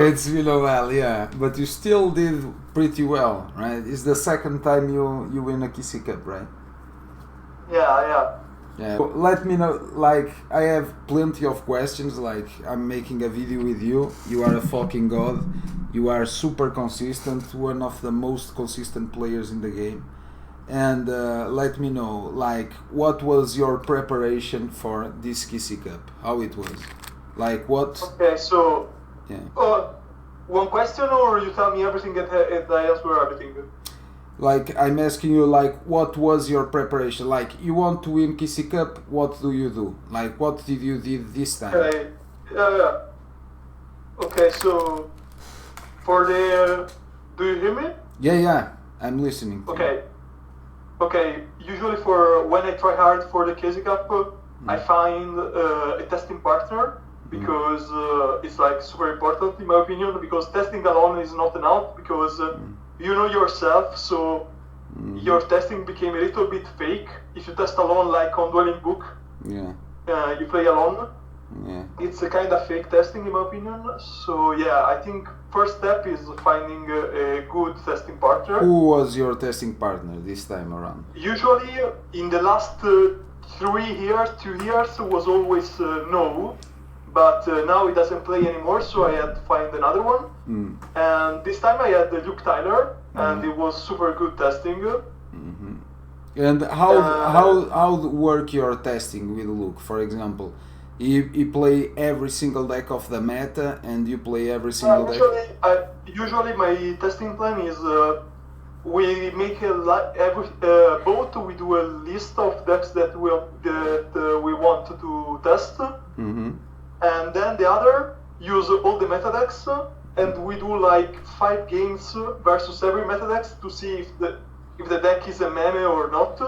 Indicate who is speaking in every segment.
Speaker 1: It's below well, yeah, but you still did pretty well, right? It's the second time you win a Kissy Cup, right?
Speaker 2: Yeah.
Speaker 1: Yeah. Let me know. Like, I have plenty of questions. Like, I'm making a video with you. You are a fucking god. You are super consistent. One of the most consistent players in the game. And let me know, like, what was your preparation for this Kissy Cup? How it was? Like, what?
Speaker 2: Okay, so
Speaker 1: Yeah.
Speaker 2: one question, or you tell me everything and I answer everything?
Speaker 1: Like, I'm asking you, like, what was your preparation? Like, you want to win Kissy Cup, what do you do? Like, what did you did this time?
Speaker 2: Okay, yeah. Okay, so for the, do you hear me?
Speaker 1: Yeah, I'm listening to you.
Speaker 2: Okay, usually for when I try hard for the Casey Cup, I find a testing partner because it's like super important in my opinion, because testing alone is not enough, because you know yourself, so your testing became a little bit fake. If you test alone, like on Dueling Book, you play alone.
Speaker 1: Yeah.
Speaker 2: It's a kind of fake testing in my opinion. So yeah, I think first step is finding a good testing partner.
Speaker 1: Who was your testing partner this time around?
Speaker 2: Usually in the last 2 years was always no, but now he doesn't play anymore, so I had to find another one. And this time I had Luke Tyler, and it was super good testing.
Speaker 1: And how work your testing with Luke? For example, you play every single deck of the meta, and you play every single deck.
Speaker 2: Usually my testing plan is we make both. We do a list of decks that we want to test, and then the other use all the meta decks, and we do like 5 games versus every meta decks to see if the deck is a meme or not.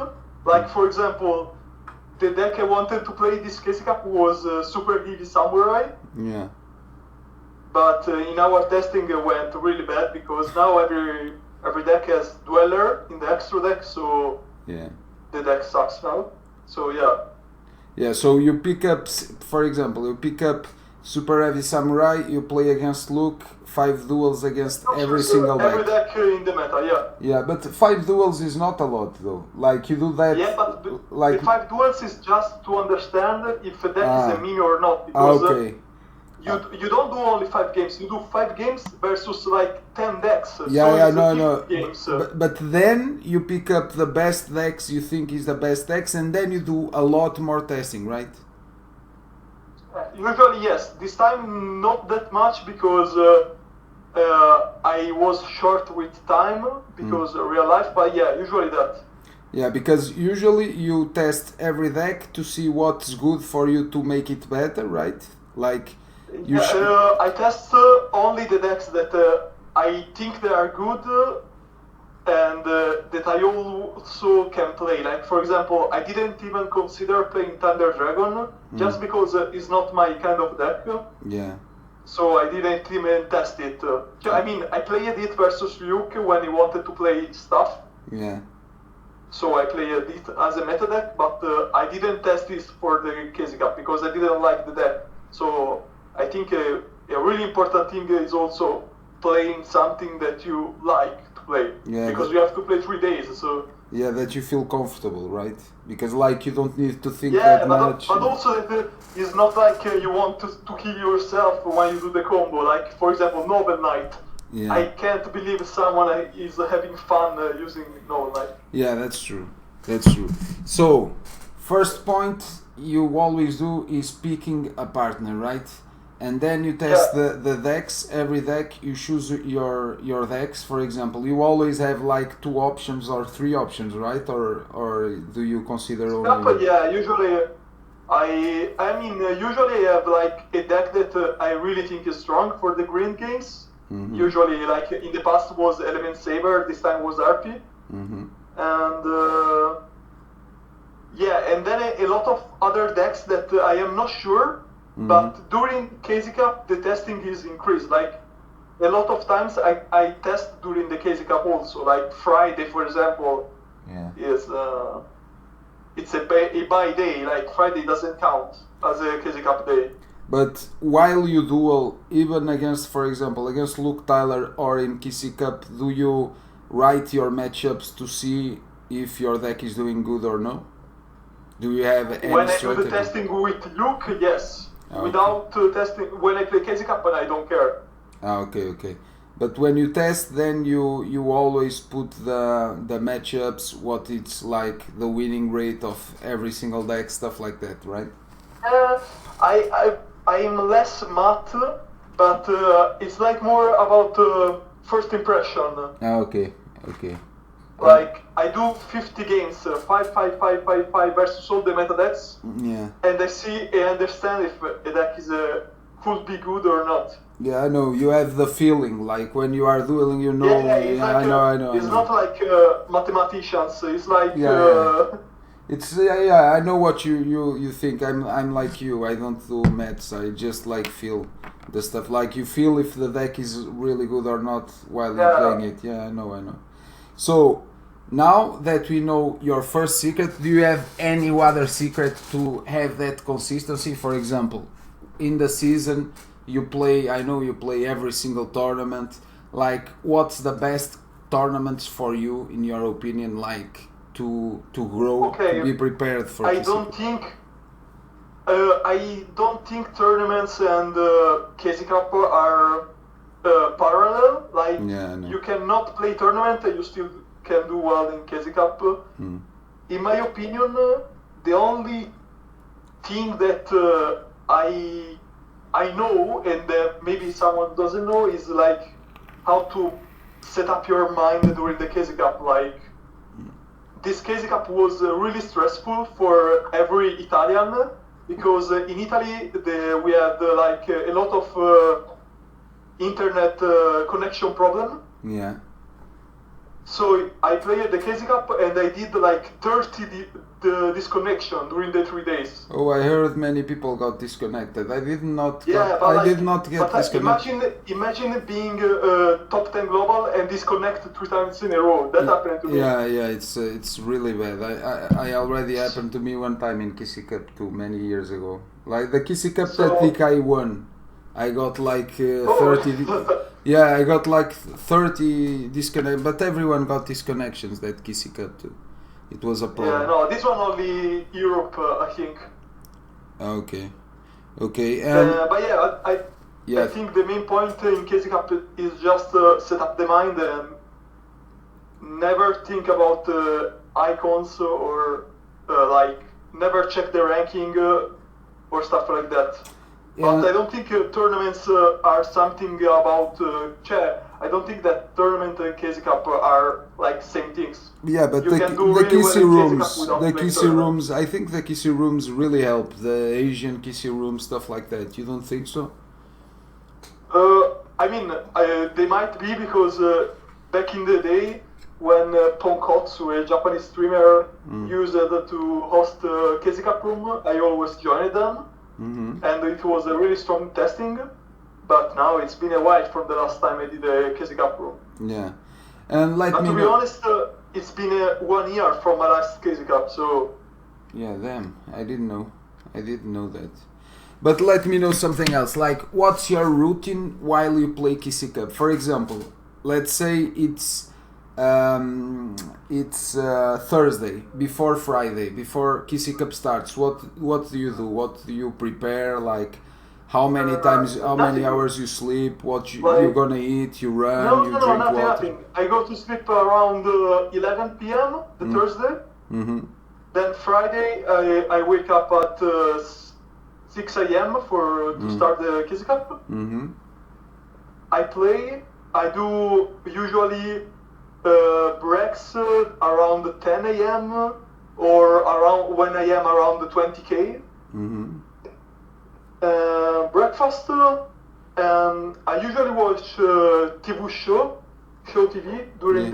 Speaker 2: Like for example, the deck I wanted to play this Casey Cup was Super Heavy Samurai.
Speaker 1: Yeah.
Speaker 2: But in our testing it went really bad, because now every deck has Dweller in the extra deck, so
Speaker 1: yeah,
Speaker 2: the deck sucks now. So yeah.
Speaker 1: Yeah, so you pick up, for example, you pick up Super Heavy Samurai, you play against Luke, 5 duels against every single deck.
Speaker 2: Every deck in the meta, yeah.
Speaker 1: Yeah, but 5 duels is not a lot though. Like you do that.
Speaker 2: Yeah, but the 5 duels is just to understand if a deck is a meme or not. Because you don't do only 5 games. You do 5 games versus like 10 decks.
Speaker 1: No. But then you pick up the best decks you think is the best decks, and then you do a lot more testing, right?
Speaker 2: Usually yes. This time not that much, because I was short with time because real life. But yeah, usually that.
Speaker 1: Yeah, because usually you test every deck to see what's good for you to make it better, right? Like.
Speaker 2: I test only the decks that I think they are good and that I also can play. Like for example, I didn't even consider playing Thunder Dragon just because it's not my kind of deck.
Speaker 1: Yeah.
Speaker 2: So I didn't even test it. I mean, I played it versus Luke when he wanted to play stuff.
Speaker 1: Yeah.
Speaker 2: So I played it as a meta deck, but I didn't test this for the Casey Cup because I didn't like the deck. So I think a really important thing is also playing something that you like to play. Yeah, because you have to play 3 days, so.
Speaker 1: Yeah, that you feel comfortable, right? Because like you don't need to think that much.
Speaker 2: But also that it's not like you want to kill yourself when you do the combo. Like for example, Noble Knight. Yeah. I can't believe someone is having fun using Noble Knight.
Speaker 1: Yeah, that's true. That's true. So, first point you always do is picking a partner, right? And then you test the decks. Every deck you choose your decks. For example, you always have like 2 options or 3 options, right? Or do you consider only?
Speaker 2: Yeah, usually usually I have like a deck that I really think is strong for the green games. Usually, like in the past was Element Saber, this time was RP, and and then a lot of other decks that I am not sure. But during Casey Cup, the testing is increased. Like a lot of times, I test during the Casey Cup also. Like Friday, for example, is it's a buy day. Like Friday doesn't count as a Casey Cup day.
Speaker 1: But while you duel, even against, for example, against Luke Tyler or in Kissy Cup, do you write your matchups to see if your deck is doing good or no? Do you have any
Speaker 2: when
Speaker 1: strategy?
Speaker 2: I do the testing with Luke, yes.
Speaker 1: Okay.
Speaker 2: Without testing, when I play Casey Cup, I don't care.
Speaker 1: Okay. But when you test, then you always put the matchups, what it's like, the winning rate of every single deck, stuff like that, right?
Speaker 2: I'm less math, but it's like more about first impression.
Speaker 1: Okay.
Speaker 2: Like I do 50 games, 5 versus all the meta decks,
Speaker 1: Yeah.
Speaker 2: and I understand if a deck could be good or not.
Speaker 1: Yeah, I know. You have the feeling, like when you are dueling, you know.
Speaker 2: I know. It's not like mathematicians. It's like.
Speaker 1: It's I know what you think. I'm like you. I don't do maths. I just like feel the stuff. Like you feel if the deck is really good or not while you're playing it. Yeah, I know. So now that we know your first secret, do you have any other secret to have that consistency? For example, in the season you play. I know you play every single tournament. Like, what's the best tournaments for you, in your opinion? Like. To grow, to be prepared for.
Speaker 2: I don't think tournaments and Casey Cup are parallel. Like you cannot play tournament and you still can do well in Casey Cup. In my opinion, the only thing that I know and that maybe someone doesn't know is like how to set up your mind during the Casey Cup. Like. This Casey Cup was really stressful for every Italian because in Italy we had like a lot of internet connection problem.
Speaker 1: Yeah.
Speaker 2: So I played the Casey Cup and I did like 30 disconnection during the 3 days.
Speaker 1: Oh, I heard many people got disconnected. I did not.
Speaker 2: I
Speaker 1: did not get disconnected.
Speaker 2: Imagine being top 10 global and disconnected 3 times in a row. That happened to me.
Speaker 1: Yeah, it's really bad. I already happened to me one time in Kissy Cup too, many years ago. Like the Kissy Cup that I think I won. I got like 30. Yeah, I got like 30 disconnect, but everyone got disconnections that Kissy Cup too. It was a problem.
Speaker 2: Yeah, no, this one only Europe, I think.
Speaker 1: Okay.
Speaker 2: But yeah, I think the main point in Casey Cup is just set up the mind and never think about icons or like never check the ranking or stuff like that. But I don't think tournaments are something about I don't think that tournament and Casey Cup are like same things.
Speaker 1: Yeah, but the Kissy rooms, I think the Kissy rooms really help. The Asian Kissy room, stuff like that. You don't think so?
Speaker 2: I mean, they might be because back in the day when Tonkotsu, a Japanese streamer, used to host Casey Cup room, I always joined them. And it was a really strong testing, but now it's been a while from the last time I did a Casey Cup room.
Speaker 1: Yeah, and
Speaker 2: to be honest, it's been 1 year from my last Casey Cup, so.
Speaker 1: Yeah, damn, I didn't know that. But let me know something else. Like, what's your routine while you play Kissy Cup? For example, let's say it's Thursday before Friday, before Kissy Cup starts. What do you do? What do you prepare? Like, how many times, how many hours you sleep? What you're gonna eat? You run? You drink water?
Speaker 2: Nothing. I go to sleep around 11 p.m. the Thursday. Then Friday I wake up at 6 a.m. to start the Kissy Cup. I play. I do usually breaks around 10 a.m. or around when I am around the 20k. Breakfast. I usually watch TV show TV during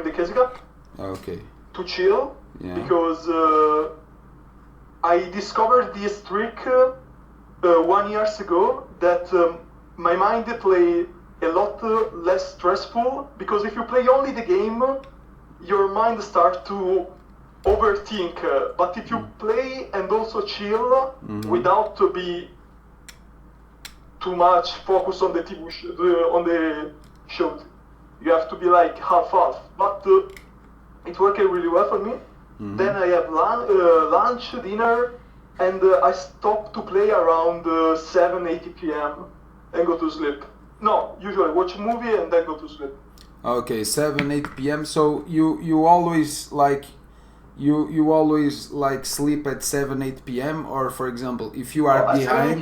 Speaker 2: the Casey Cup.
Speaker 1: Okay.
Speaker 2: To chill because I discovered this trick 1 year ago that my mind play a lot less stressful, because if you play only the game, your mind starts to overthink. But if you play and also chill without to be too much focus on the on the shoot. You have to be like half-half. But it worked really well for me.
Speaker 1: Mhm.
Speaker 2: Then I have lunch, dinner, and I stop to play around 7, 8 p.m. and go to sleep. No, usually watch a movie and then go to sleep.
Speaker 1: Okay, 7, 8 p.m. So you always like you always like sleep at 7, 8 p.m. or for example, if you are
Speaker 2: At
Speaker 1: behind.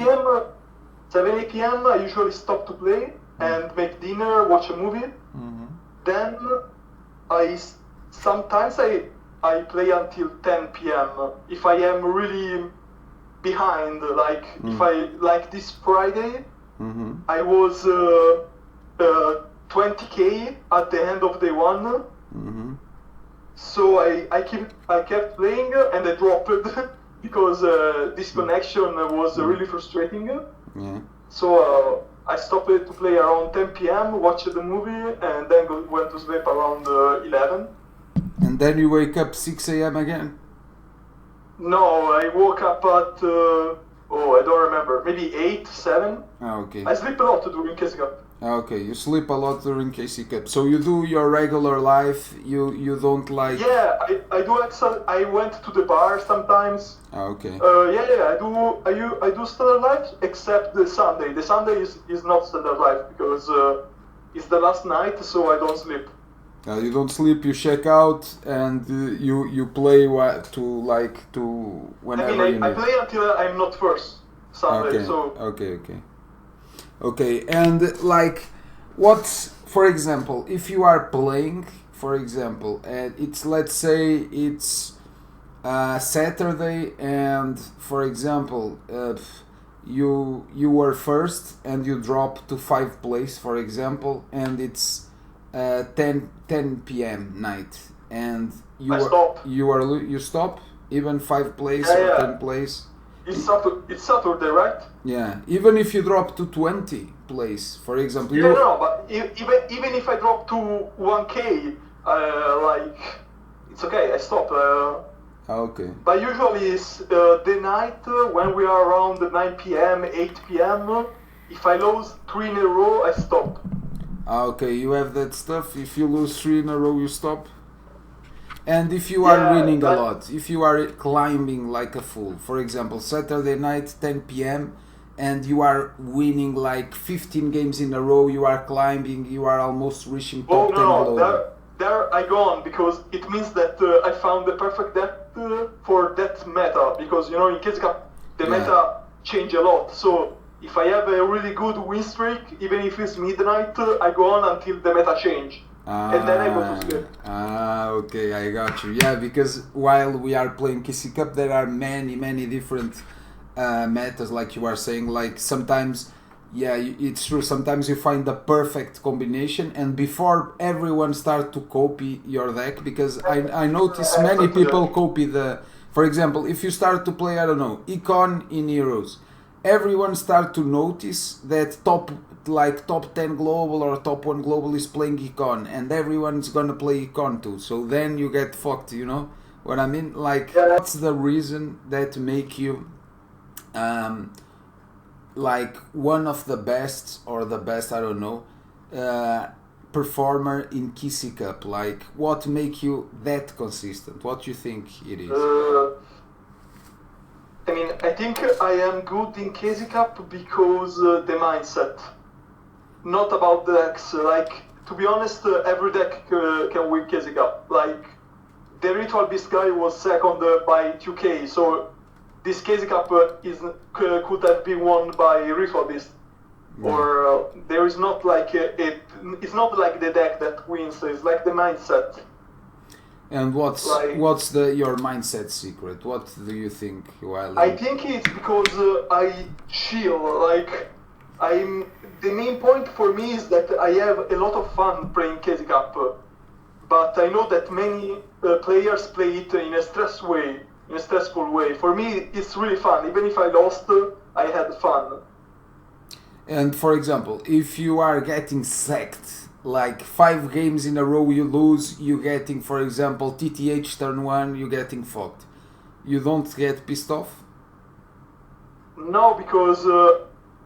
Speaker 2: 7, 8 p.m. I usually stop to play and make dinner, watch a movie.
Speaker 1: Mhm.
Speaker 2: Then sometimes I play until 10 p.m. If I am really behind, like if I like this Friday,
Speaker 1: Mhm.
Speaker 2: I was 20k at the end of day one.
Speaker 1: Mhm.
Speaker 2: So I kept playing and I dropped because disconnection was really frustrating.
Speaker 1: Yeah.
Speaker 2: So I stopped to play around 10 p.m., watched the movie, and then went to sleep around 11.
Speaker 1: And then you wake up 6 a.m. again.
Speaker 2: No, I woke up at I don't remember, maybe 8, 7.
Speaker 1: Okay.
Speaker 2: I sleep a lot during KC Cup.
Speaker 1: Okay, you sleep a lot during KC Cup. So you do your regular life. You don't like.
Speaker 2: Yeah, I do exercise. I went to the bar sometimes.
Speaker 1: Okay.
Speaker 2: I do standard life except the Sunday. The Sunday is not standard life because it's the last night, so I don't sleep.
Speaker 1: You don't sleep. You check out and you play to whenever you need.
Speaker 2: I play until I'm not first Sunday.
Speaker 1: Okay.
Speaker 2: So
Speaker 1: Okay, and like, what's, for example, if you are playing, for example, and it's, let's say it's Saturday, and for example, you were first and you drop to 5th place, for example, and it's 10 p.m. night, and you stop even 5th place or 10th place.
Speaker 2: It's Saturday, right?
Speaker 1: Yeah, even if you drop to 20 place, for example.
Speaker 2: Yeah, no, but even if I drop to 1k, like, it's okay, I stop.
Speaker 1: Okay.
Speaker 2: But usually it's the night when we are around 9 p.m., 8 p.m. If I lose 3 in a row, I stop.
Speaker 1: Okay, you have that stuff. If you lose 3 in a row, you stop. And if you are winning a lot, if you are climbing like a fool, for example, Saturday night, 10 p.m., and you are winning like 15 games in a row, you are climbing, you are almost reaching top 10 global.
Speaker 2: There I go on, because it means that I found the perfect deck for that meta, because, you know, in KC Cup, the meta change a lot. So if I have a really good win streak, even if it's midnight, I go on until the meta change. And then I go to sleep.
Speaker 1: Okay, I got you. Yeah, because while we are playing KC Cup, there are many different metas, like you are saying. Like sometimes, yeah, it's true. Sometimes you find the perfect combination, and before everyone start to copy your deck, because I notice many people copy the. For example, if you start to play, I don't know, Econ in Heroes, everyone start to notice that top 10 global or top 1 global is playing Econ, and everyone's gonna play Econ too. So then you get fucked, you know what I mean? Like, what's the reason that make you like one of the best, or the best, I don't know, performer in KC Cup? Like, what make you that consistent? What you think it is?
Speaker 2: I mean, I think I am good in KC Cup because the mindset. Not about the decks. Like, to be honest, every deck can win KC Cup. Like, the Ritual Beast guy was second by 2k, so this KC Cup could have been won by Ritual Beast. Or there is not like it's not like the deck that wins, it's like the mindset.
Speaker 1: And what's your mindset secret? What do you think?
Speaker 2: I think it's because I chill. Like, the main point for me is that I have a lot of fun playing KC Cup, but I know that many players play it in a stressful way. For me, it's really fun. Even if I lost, I had fun.
Speaker 1: And for example, if you are getting sacked, like 5 games in a row you lose, you getting, for example, TTH turn 1, you getting fucked. You don't get pissed off?
Speaker 2: No, because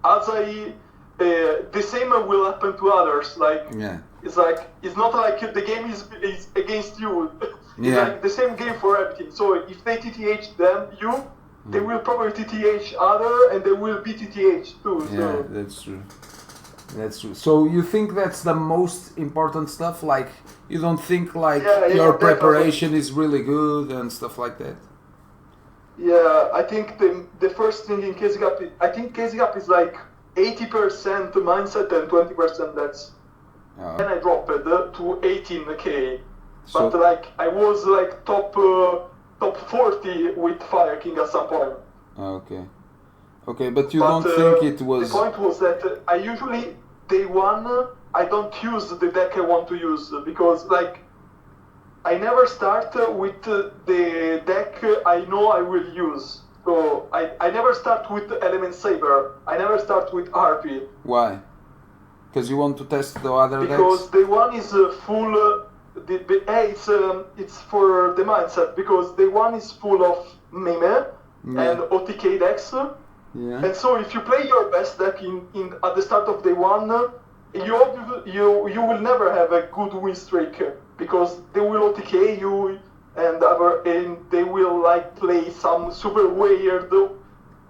Speaker 2: as I the same will happen to others. Like
Speaker 1: Yeah.
Speaker 2: It's not like the game is against you. It's
Speaker 1: Yeah.
Speaker 2: like the same game for everything. So if they TTH them, they will probably TTH other, and they will be TTH too.
Speaker 1: Yeah,
Speaker 2: So.
Speaker 1: that's true. That's true. So you think that's the most important stuff? Like you don't think like your preparation is really good and stuff like that?
Speaker 2: Yeah, I think the first thing in case gap, I think case gap is like 80% mindset and 20% that's.
Speaker 1: Oh.
Speaker 2: Then I dropped it to 18k,
Speaker 1: So,
Speaker 2: but like I was like top 40 with Fire King at some point.
Speaker 1: okay. Okay, but you don't think it was...
Speaker 2: The point was that I usually, day one, I don't use the deck I want to use, because like, I never start with the deck I know I will use. So I never start with Element Saber, I never start with RP.
Speaker 1: Why? Because you want to test the other
Speaker 2: because
Speaker 1: decks?
Speaker 2: Day one is full, it's for the mindset, because day one is full of meme and OTK decks.
Speaker 1: Yeah.
Speaker 2: And so if you play your best deck at the start of day one, you will never have a good win streak, because they will OTK you and they will like play some super weird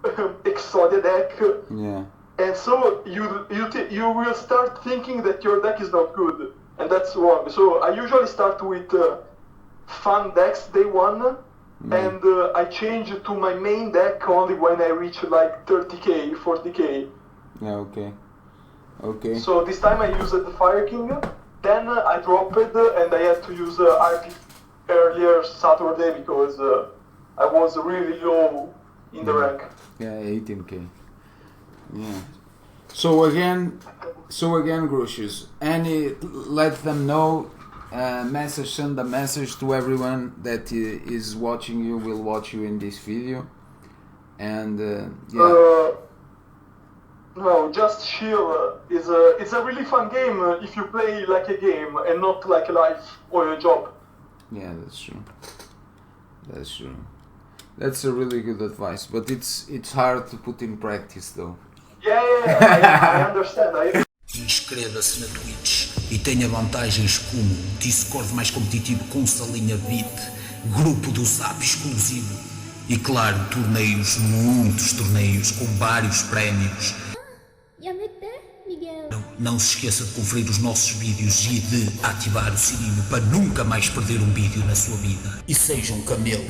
Speaker 2: Exodia deck.
Speaker 1: Yeah.
Speaker 2: And so you will start thinking that your deck is not good, and that's wrong. So I usually start with fun decks day one, and I change to my main deck only when I reach like 30k, 40k.
Speaker 1: Yeah, okay. Okay.
Speaker 2: So this time I used the Fire King, then I dropped it, and I had to use RP earlier Saturday because I was really low in the rank.
Speaker 1: Yeah, 18k. Yeah. So again, GRUCIUS, let them know, send a message to everyone that is watching you, will watch you in this video, and yeah.
Speaker 2: No, just chill. It's a really fun game if you play like a game and not like a life or a job.
Speaker 1: Yeah, that's true. That's true. That's a really good advice, but it's hard to put in practice though.
Speaker 2: Yeah, I understand.
Speaker 3: Inscreva-se na Twitch e tenha vantagens como Discord mais competitivo com salinha VIP, grupo do Zap exclusivo e claro, torneios, muitos torneios com vários prémios.
Speaker 4: Miguel.
Speaker 3: Não se esqueça de conferir os nossos vídeos e de ativar o sininho para nunca mais perder um vídeo na sua vida. E seja um camelo.